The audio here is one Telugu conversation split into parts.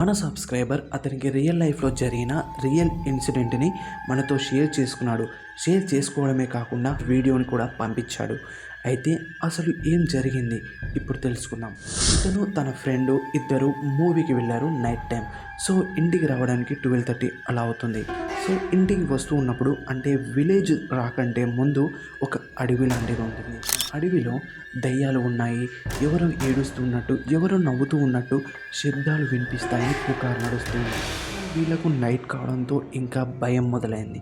మన సబ్స్క్రైబర్ అతనికి రియల్ లైఫ్లో జరిగిన రియల్ ఇన్సిడెంట్ని మనతో షేర్ చేసుకున్నాడు. షేర్ చేసుకోవడమే కాకుండా వీడియోని కూడా పంపించాడు. అయితే అసలు ఏం జరిగింది ఇప్పుడు తెలుసుకుందాం. ఇతను తన ఫ్రెండ్ ఇద్దరు మూవీకి వెళ్ళారు నైట్ టైం. సో ఇంటికి రావడానికి 12:30 అలా అవుతుంది. సో ఇంటికి వస్తూ ఉన్నప్పుడు అంటే విలేజ్ రాకంటే ముందు ఒక అడవి లాంటిది ఉంటుంది. అడవిలో దయ్యాలు ఉన్నాయి, ఎవరో ఏడుస్తున్నట్టు ఎవరో నవ్వుతూ ఉన్నట్టు శబ్దాలు వినిపిస్తాయి, పుకారు నడుస్తుంది. వీళ్ళకు నైట్ కావడంతో ఇంకా భయం మొదలైంది.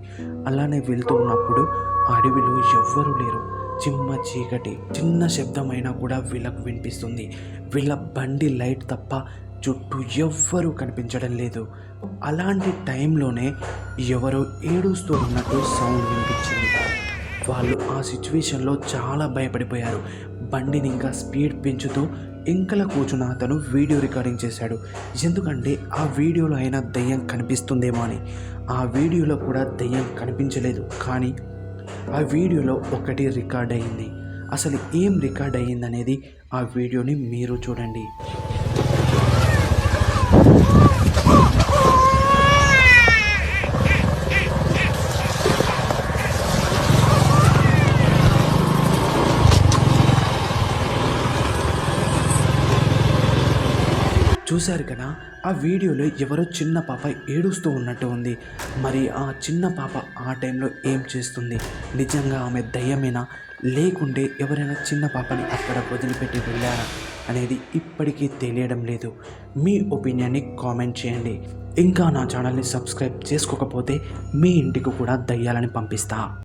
అలానే వెళ్తూ ఉన్నప్పుడు అడవిలో ఎవ్వరూ లేరు, చిమ్మ చీకటి. చిన్న శబ్దమైనా కూడా వీళ్ళకు వినిపిస్తుంది. వీళ్ళ బండి లైట్ తప్ప చుట్టూ ఎవ్వరూ కనిపించడం లేదు. అలాంటి టైంలోనే ఎవరో ఏడుస్తూ ఉన్నట్టు సౌండ్ వినిపించింది. వాళ్ళు ఆ సిచ్యువేషన్లో చాలా భయపడిపోయారు. బండిని ఇంకా స్పీడ్ పెంచుతూ ఇంకలా కూర్చున్న అతను వీడియో రికార్డింగ్ చేశాడు. ఎందుకంటే ఆ వీడియోలో అయినా దయ్యం కనిపిస్తుందేమో అని. ఆ వీడియోలో కూడా దయ్యం కనిపించలేదు, కానీ ఆ వీడియోలో ఒకటి రికార్డ్ అయ్యింది. అసలు ఏం రికార్డ్ అయ్యిందనేది ఆ వీడియోని మీరు చూడండి. చూశారు కదా, ఆ వీడియోలో ఎవరో చిన్న పాప ఏడుస్తూ ఉన్నట్టు ఉంది. మరి ఆ చిన్న పాప ఆ టైంలో ఏం చేస్తుంది? నిజంగా ఆమె దయ్యమేనా, లేకుంటే ఎవరైనా చిన్న పాపని అక్కడ వదిలిపెట్టి వెళ్ళారా అనేది ఇప్పటికీ తెలియడం లేదు. మీ ఒపీనియన్ని కామెంట్ చేయండి. ఇంకా నా ఛానల్ని సబ్స్క్రైబ్ చేసుకోకపోతే మీ ఇంటికి కూడా దయ్యాలని పంపిస్తా.